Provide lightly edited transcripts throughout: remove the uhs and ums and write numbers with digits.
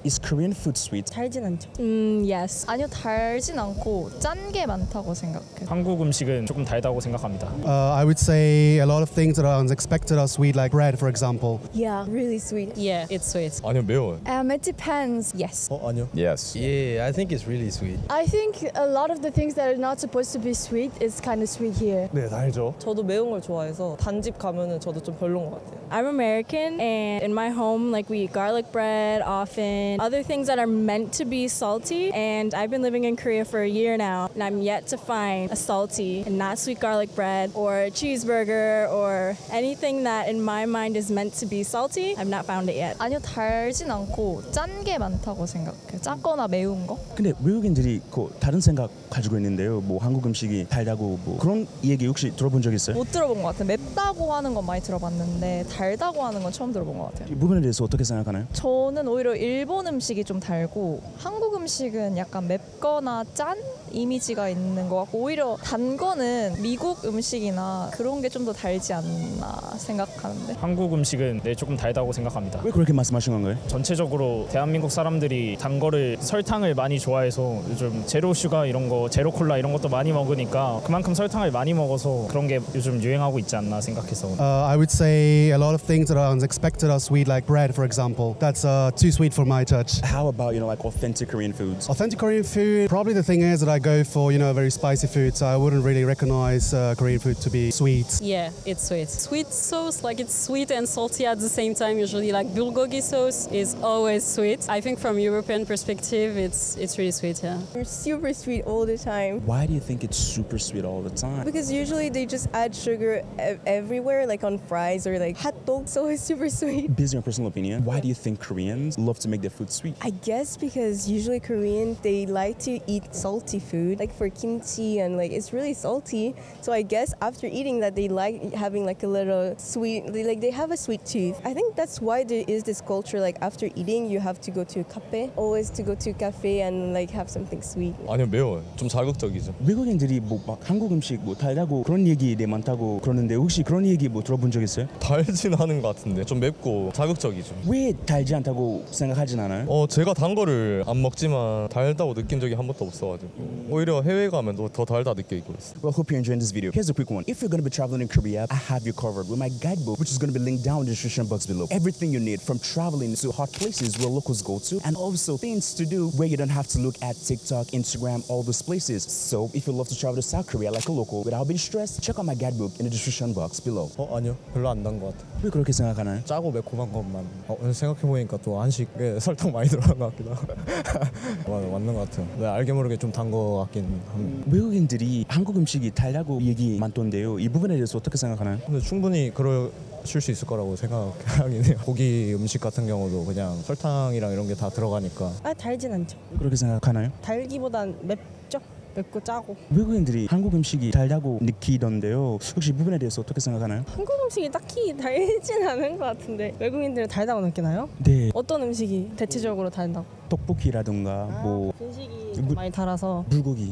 Is Korean food sweet? 달진 않죠. Yes. 아니요, 달진 않고 짠 게 많다고 생각해요. 한국 음식은 조금 달다고 생각합니다. I would say a lot of things that are unexpected are sweet, like bread, for example. Yeah, really sweet. Yeah, it's sweet. 아니요, 매워요. It depends. Yes. 아니요. Yes. Yeah, I think it's really sweet. I think a lot of the things that are not supposed to be sweet is kind of sweet here. 네, 달죠. 저도 매운 걸 좋아해서 단집 가면은 저도 좀 별로인 것 같아요. I'm American, and in my home, like we eat garlic bread often, other things that are meant to be salty. And I've been living in Korea for a year now, and I'm yet to find a salty and not sweet garlic bread or a cheeseburger or anything that in my mind is meant to be salty. I've not found it yet. 아니요, 달진 않고 짠 게 많다고 생각해요. 짠거나 매운 거. 근데 외국인들이 그 다른 생각 가지고 있는데요. 뭐 한국 음식이 달다고 뭐 그런 얘기 혹시 들어본 적 있어요? 못 들어본 것 같아요. 맵다고 하는 건 많이 들어봤는데 달다고 하는 건 처음 들어본 것 같아요. 이 부분에 대해서 어떻게 생각하나요? 저는 오히려 일본 음식이 좀 달고 한국 음식은 약간 맵거나 짠 이미지가 있는 것 같고 오히려 단 거는 미국 음식이나 그런 게 좀 더 달지 않나 생각하는데 한국 음식은 조금 달다고 생각합니다. 왜 그렇게 말씀하신 건가요? 전체적으로 대한민국 사람들이 단 거를 설탕을 많이 좋아해서 요즘 제로 슈가 이런 거, 제로 콜라 이런 것도 많이 먹으니까 그만큼 설탕을 많이 먹어서 그런 게 요즘 유행하고 있지 않나 생각해서. I would say a lot of things that are unexpected are sweet, like bread, for example. That's too sweet for my touch. How about, like authentic Korean foods? Authentic Korean food, probably the thing is that I go for, very spicy food, so I wouldn't really recognize Korean food to be sweet. Yeah, it's sweet. Sweet sauce, like it's sweet and salty at the same time. Usually, like bulgogi sauce is always sweet. I think from European perspective, it's really sweet. Yeah. They're super sweet all the time. Why do you think it's super sweet all the time? Because usually they just add sugar everywhere, like on fries or like hot dog, so it's super sweet. Based on your personal opinion, why do you think Koreans love to make their food sweet? I guess because usually Korean, they like to eat salty food, like for kimchi and like it's really salty. So I guess after eating that, they like having like a little sweet, they have a sweet tooth. I think that's why there is this culture like after eating, you have to go to a cafe, always to go to a cafe and like have something sweet. 아니요, 매워요. 좀 자극적이죠. 외국인들이 막 한국 음식 달다고 그런 얘기 많다고 그러는데 혹시 그런 얘기 들어본 적 있어요? 달진 않은 것 같은데 좀 맵고 자극적이죠. 왜 달지 않다고 생각하진 않아요? 제가 단 거를 안 먹지만 달다고 느낀 적이 한 번도 없어가지고 오히려 해외 가면 더 달다 느끼고 있어요. Well, hope you're enjoying this video. Here's a quick one. If you're going to be traveling in Korea, I have you covered with my guidebook, which is going to be linked down in the description box below. Everything you need from traveling to hot places where locals go to, and also things to do where you don't have to look at TikTok, Instagram, all those places. So if you love to travel to South Korea like a local without being stressed, check out my guidebook in the description box below. 아니요, 별로 안 단 것 같아요. 왜 그렇게 생각하나요? 짜고 매콤한 것만. 생각해보니까 또 한식에 설탕 많이 들어간 것 같기도 하고. 맞는 것 같아요. 네, 알게 모르게 좀 단 것 같긴 합니다. 외국인들이 한국 음식이 달다고 얘기 많던데요. 이 부분에 대해서 어떻게 생각하나요? 근데 충분히 그러실 수 있을 거라고 생각하긴 해요. 고기 음식 같은 경우도 그냥 설탕이랑 이런 게 다 들어가니까. 달진 않죠. 왜 그렇게 생각하나요? 달기보단 맵죠. 맵고 짜고. 외국인들이 한국 음식이 달다고 느끼던데요. 혹시 이 부분에 대해서 어떻게 생각하나요? 한국 음식이 딱히 달진 않은 것 같은데 외국인들은 달다고 느끼나요? 네. 어떤 음식이 대체적으로 달다고? 떡볶이라든가 뭐 분식이 많이 달아서. 불고기.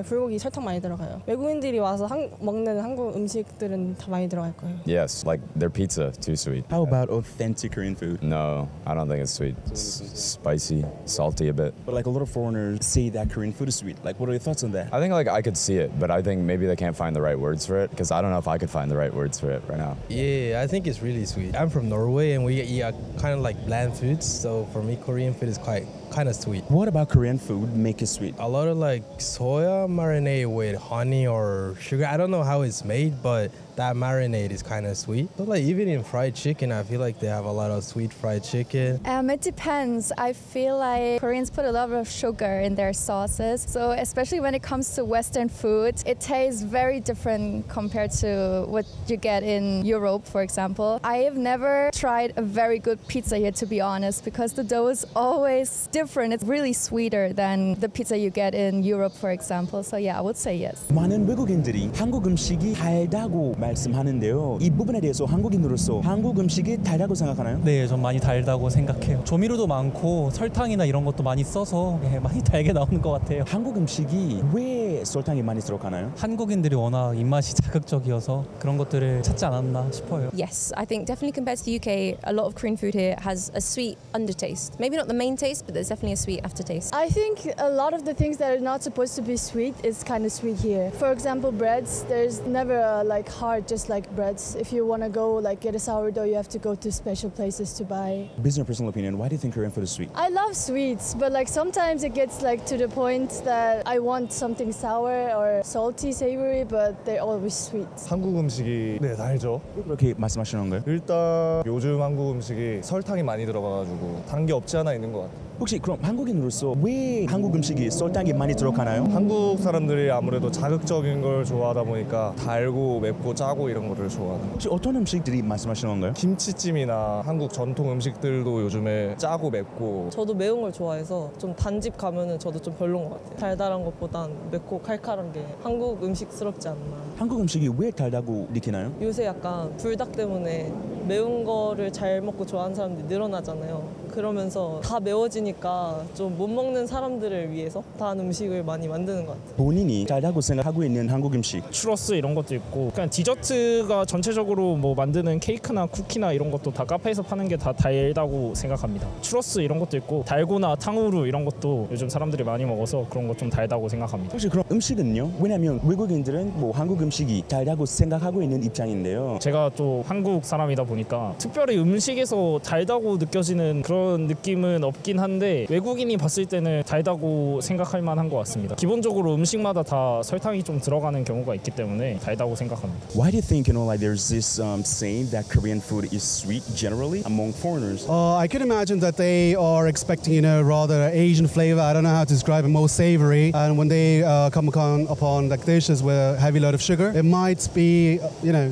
불고기 설탕 많이 들어가요. 외국인들이 와서 먹는 한국 음식들은 다 많이 들어갈 거예요. Yes, like their pizza, too sweet. How about authentic Korean food? No, I don't think it's sweet. It's spicy, salty a bit. But like a lot of foreigners say that Korean food is sweet. Like, what are your thoughts on that? I think like I could see it, but I think maybe they can't find the right words for it because I don't know if I could find the right words for it right now. Yeah, I think it's really sweet. I'm from Norway and we eat kind of like bland foods, so for me Korean food is kind of sweet. What about Korean food make it sweet? A lot of like soya marinade with honey or sugar. I don't know how it's made, but that marinade is kind of sweet. So like even in fried chicken, I feel like they have a lot of sweet fried chicken. It depends. I feel like Koreans put a lot of sugar in their sauces. So especially when it comes to Western food, it tastes very different compared to what you get in Europe, for example. I have never tried a very good pizza here, to be honest, because the dough is always different. It's really sweeter than the pizza you get in Europe, for example. So yeah, I would say yes. 많은 외국인들이 한국 음식이 달다고 말씀하는데요. 이 부분에 대해서 한국인으로서 한국 음식이 달다고 생각하나요? 네, 전 많이 달다고 생각해요. 조미료도 많고 설탕이나 이런 것도 많이 써서 많이 달게 나오는 것 같아요. 한국 음식이 왜 설탕이 많이 들어가나요? 한국인들이 워낙 입맛이 자극적이어서 그런 것들을 찾지 않았나 싶어요. Yes, I think definitely compared to the UK, a lot of Korean food here has a sweet undertaste. Maybe not the main taste, but there's definitely a sweet aftertaste. I think a lot of the things that are not supposed to be sweet is kind of sweet here. For example, breads, there's never hard just like breads. If you want to go get a sourdough, you have to go to special places to buy. Based on your personal opinion, why do you think Korean food is sweet? I love sweets, but sometimes it gets to the point that I want something sour or salty, savory, but they're always sweet. 한국 음식이 달죠. 그렇게 말씀하시는 건가요? 일단 요즘 한국 음식이 설탕이 많이 들어가가지고 단 게 없지 않아 있는 것 같아요. 혹시 그럼 한국인으로서 왜 한국 음식이 설탕이 많이 들어가나요? 한국 사람들이 아무래도 자극적인 걸 좋아하다 보니까 달고 맵고 짜고 이런 거를 좋아하는 거예요. 혹시 어떤 음식들이 말씀하시는 건가요? 김치찜이나 한국 전통 음식들도 요즘에 짜고 맵고. 저도 매운 걸 좋아해서 좀 단집 가면은 저도 좀 별로인 것 같아요. 달달한 것보단 맵고 칼칼한 게 한국 음식스럽지 않나. 한국 음식이 왜 달다고 느끼나요? 요새 약간 불닭 때문에 매운 거를 잘 먹고 좋아하는 사람들이 늘어나잖아요. 그러면서 다 매워지니까 좀 못 먹는 사람들을 위해서 다른 음식을 많이 만드는 것 같아요. 본인이 달다고 생각하고 있는 한국 음식. 추러스 이런 것도 있고 그냥 디저트가 전체적으로 뭐 만드는 케이크나 쿠키나 이런 것도 다 카페에서 파는 게 다 달다고 생각합니다. 추러스 이런 것도 있고 달고나 탕후루 이런 것도 요즘 사람들이 많이 먹어서 그런 거 좀 달다고 생각합니다. 혹시 그럼 음식은요? 왜냐면 외국인들은 뭐 한국 음식이 달다고 생각하고 있는 입장인데요. 제가 또 한국 사람이다 보니까 특별히 음식에서 달다고 느껴지는 그런 느낌은 없긴 한데 외국인이 봤을 때는 달다고 생각할 만한 것 같습니다. 기본적으로 음식마다 다 설탕이 좀 들어가는 경우가 있기 때문에 달다고 생각합니다. Why do you think there's this saying that Korean food is sweet generally among foreigners? I can imagine that they are expecting rather Asian flavor. I don't know how to describe it, more savory. And when they come upon dishes with a heavy load of sugar, it might be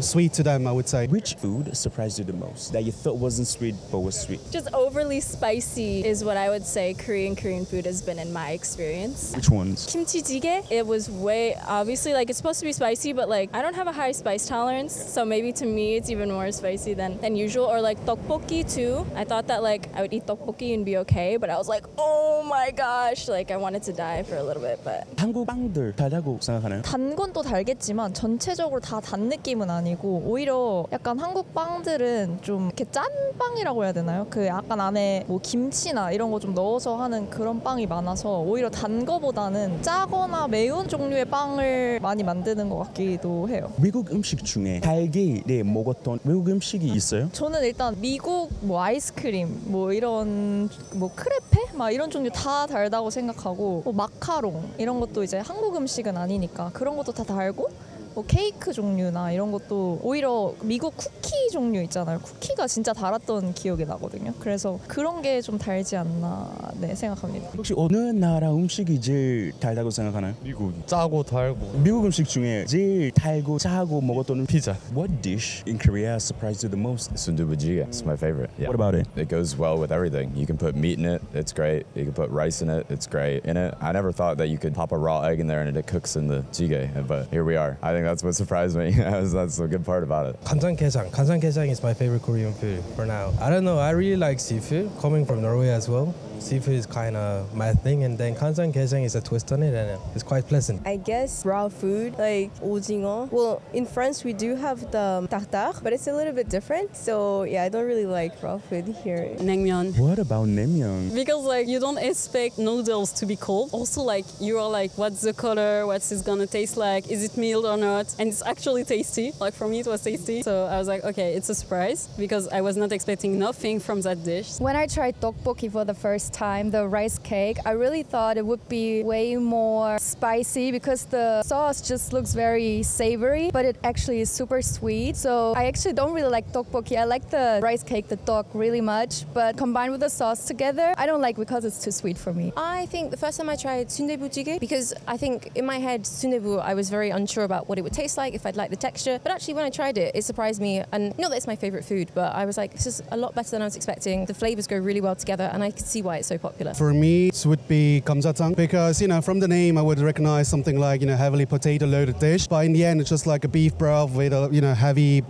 sweet to them, I would say. Which food surprised you the most that you thought wasn't sweet but was sweet? Just overly spicy is what I would say Korean food has been in my experience. Which ones? Kimchi jjigae, it was way obviously it's supposed to be spicy, but I don't have a high spice tolerance, so maybe to me it's even more spicy than usual. Or tteokbokki too. I thought that I would eat tteokbokki and be okay, but I was like, oh my gosh, I wanted to die for a little bit. But 한국 빵들 달다고 생각하나요? 단 건 또 달겠지만 전체적으로 다 단 느낌은 아니고 오히려 약간 한국 빵들은 좀 이렇게 짠 빵이라고 해야 되나요? 그 약간 안에 뭐 김치나 이런 거 좀 넣어서 하는 그런 빵이 많아서 오히려 단 거보다는 짜거나 매운 종류의 빵을 많이 만드는 것 같기도 해요. 외국 음식 중에 달게 먹었던 외국 음식이 있어요? 저는 일단 미국 뭐 아이스크림 뭐 이런 뭐 크레페 막 이런 종류 다 달다고 생각하고 뭐 마카롱 이런 것도 이제 한국 음식은 아니니까 그런 것도 다 달고 뭐 케이크 종류나 이런 것도 오히려 미국 쿠키 종류 있잖아요. 쿠키가 진짜 달았던 기억이 나거든요. 그래서 그런 게 좀 달지 않나 생각합니다. 혹시 어느 나라 음식이 제일 달다고 생각하나요? 미국. 짜고 달고. 미국 음식 중에 제일 달고 짜고 먹었던 피자. What dish in Korea surprised you the most? Sundubu jjigae. It's my favorite. Yeah. What about it? It goes well with everything. You can put meat in it. It's great. You can put rice in it. It's great. In it, I never thought that you could pop a raw egg in there and it cooks in the jjigae. But here we are. I think that's what surprised me. That's the good part about it. 간장게장. 간장게장 is my favorite Korean food for now. I don't know. I really like seafood. Coming from Norway as well. Seafood is kind of my thing, and then 간장게장 is a twist on it, and it's quite pleasant. I guess raw food like 오징어. Well, in France we do have the tartare, but it's a little bit different. So yeah, I don't really like raw food here. Naengmyeon. What about naengmyeon? Because you don't expect noodles to be cold. Also you are what's the color? What's it gonna taste like? Is it mild or not? And it's actually tasty. For me it was tasty. So I was like, okay, it's a surprise because I was not expecting nothing from that dish. When I tried tteokbokki for the first time, the rice cake, I really thought it would be way more spicy because the sauce just looks very savory, but it actually is super sweet. So I actually don't really like tteokbokki. I like the rice cake, the tteok, really much, but combined with the sauce together, I don't like because it's too sweet for me. I think the first time I tried sundae jjigae, because I think in my head sundae I was very unsure about what it would taste like, if I'd like the texture, but actually when I tried it, it surprised me, and Not that it's my favorite food, but I was like, this is a lot better than I was expecting. The flavors go really well together, and I can see why it's so popular. For me, it would be 감자탕 because, from the name, I would recognize something like, heavily potato-loaded dish. But in the end, it's just like a beef broth with a, heavy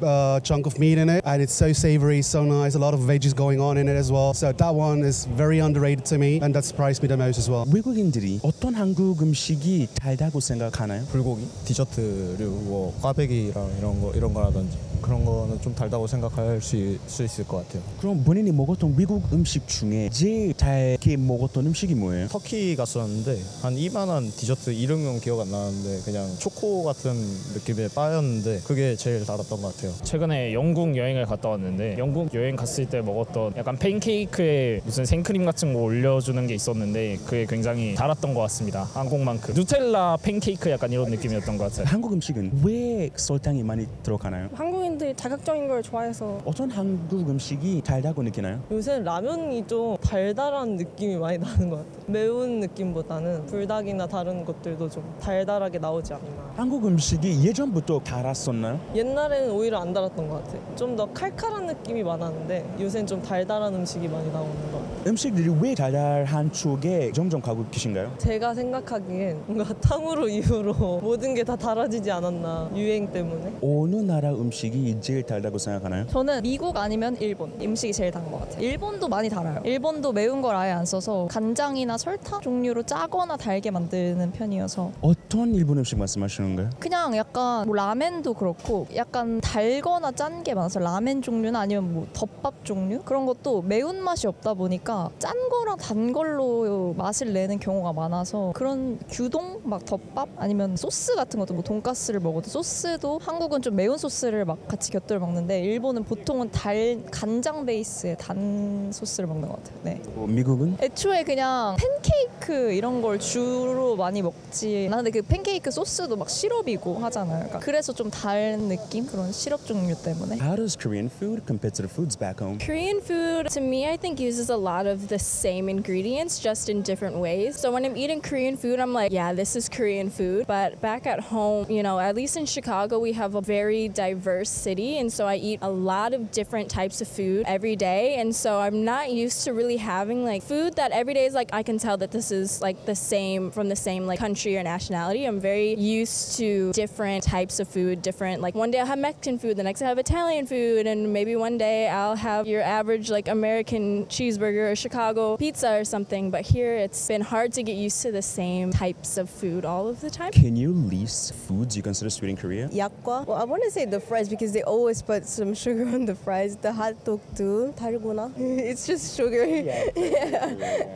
chunk of meat in it. And it's so savory, so nice, a lot of veggies going on in it as well. So that one is very underrated to me, and that surprised me the most as well. 외국인들이 어떤 한국 음식이 달다고 생각하나요? 불고기, 디저트류, 뭐 꽈배기랑 이런 거라든지 그런 거는 좀 달다고 생각할 수 있을 것 같아요. 그럼 본인이 먹었던 외국 음식 중에 제일 달게 먹었던 음식이 뭐예요? 터키 갔었는데 한 이만한 디저트 이름은 기억 안 나는데 그냥 초코 같은 느낌의 바였는데 그게 제일 달았던 것 같아요. 최근에 영국 여행을 갔다 왔는데 영국 여행 갔을 때 먹었던 약간 팬케이크에 무슨 생크림 같은 거 올려주는 게 있었는데 그게 굉장히 달았던 것 같습니다. 한국만큼 누텔라 팬케이크 약간 이런 느낌이었던 것 같아요. 한국 음식은 왜 설탕이 많이 들어가나요? 한국인들이 자극적인 걸 좋아해서. 어떤 한국 음식이 달다고 느끼나요? 요새는 라면이 좀 달달한 느낌이 많이 나는 것 같아요. 매운 느낌보다는 불닭이나 다른 것들도 좀 달달하게 나오지 않나. 한국 음식이 예전부터 달았었나요? 옛날에는 오히려 안 달았던 것 같아요. 좀 더 칼칼한 느낌이 많았는데 요새는 좀 달달한 음식이 많이 나오는 것 같아요. 음식들이 왜 달달한 쪽에 점점 가고 계신가요? 제가 생각하기엔 뭔가 탕후루 이후로 모든 게 다 달아지지 않았나, 유행 때문에. 어느 나라 음식이 제일 달다고 생각하나요? 저는 미국 아니면 일본 음식이 제일 단 것 같아요. 일본도 많이 달아요. 일본도 매운 걸 아예 안 써서 간장이나 설탕 종류로 짜거나 달게 만드는 편이어서. 어떤 일본 음식 말씀하시는 거예요? 그냥 약간 뭐 라멘도 그렇고 약간 달거나 짠 게 많아서 라멘 종류나 아니면 뭐 덮밥 종류 그런 것도 매운맛이 없다 보니까 짠 거랑 단 걸로 맛을 내는 경우가 많아서 그런 규동 막 덮밥 아니면 소스 같은 것도 뭐 돈가스를 먹어도 소스도 한국은 좀 매운 소스를 막 같이 곁들여 먹는데 일본은 보통은 간장 베이스의 단 소스를 먹는 것 같아요. 네. 미국은? 애초에 그냥 팬케이크 이런 걸 주로 많이 먹지. 나 근데 그 팬케이크 소스도 막 시럽이고 하잖아요. 그러니까 그래서 좀 다른 느낌? 그런 시럽 종류 때문에. How does Korean food compare to the foods back home? Korean food, to me, I think uses a lot of the same ingredients, just in different ways. So when I'm eating Korean food, I'm like, yeah, this is Korean food. But back at home, at least in Chicago, we have a very diverse city. And so I eat a lot of different types of food every day. And so I'm not used to really having like food that every day is like, I can tell that this is like the same from the same like country or nationality. I'm very used to different types of food, different, like one day I'll have Mexican food, the next I'll have Italian food, and maybe one day I'll have your average like American cheeseburger or Chicago pizza or something. But here it's been hard to get used to the same types of food all of the time. Can you list foods you consider sweet in Korea? 약과? Well, I want to say the fries because they always put some sugar on the fries. The hot dog too. 달고나? It's just sugar. Yeah.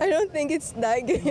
I don't think it's that good.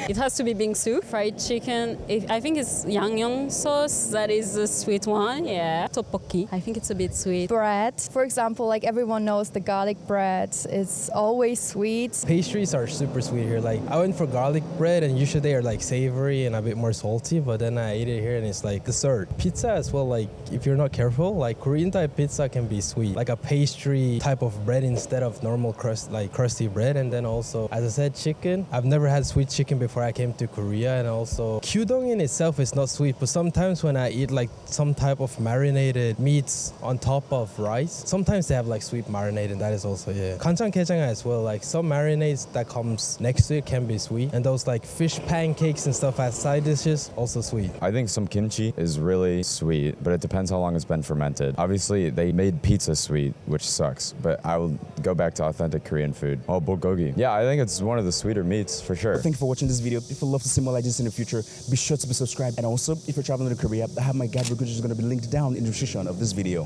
It has to be bingsu, fried chicken. I think it's yangnyeom sauce. That is the sweet one. Yeah. Tteokbokki. I think it's a bit sweet. Bread, for example, like everyone knows the garlic bread. It's always sweet. Pastries are super sweet here. Like I went for garlic bread and usually they are like savory and a bit more salty, but then I ate it here and it's like dessert. Pizza as well, like if you're not careful, like Korean type pizza can be sweet. Like a pastry type of bread instead of normal crusty bread. And then also, as I said, chicken. I've never had sweet chicken before I came to Korea, and also gyudong in itself is not sweet, but sometimes when I eat like some type of marinated meats on top of rice, sometimes they have like sweet marinade, and that is also kanjang-gaejang as well. Like some marinades that comes next to it can be sweet, and those like fish pancakes and stuff as side dishes also sweet. I think some kimchi is really sweet, but it depends how long it's been fermented. Obviously, they made pizza sweet, which sucks, but I will go back to authentic Korean food. Oh, bulgogi. Yeah, I think it's one of the sweeter meats for sure. Thank you for watching this video. If you love to see more like this in the future, be sure to be subscribed. And also, if you're traveling to Korea, I have my guidebook, which is going to be linked down in the description of this video.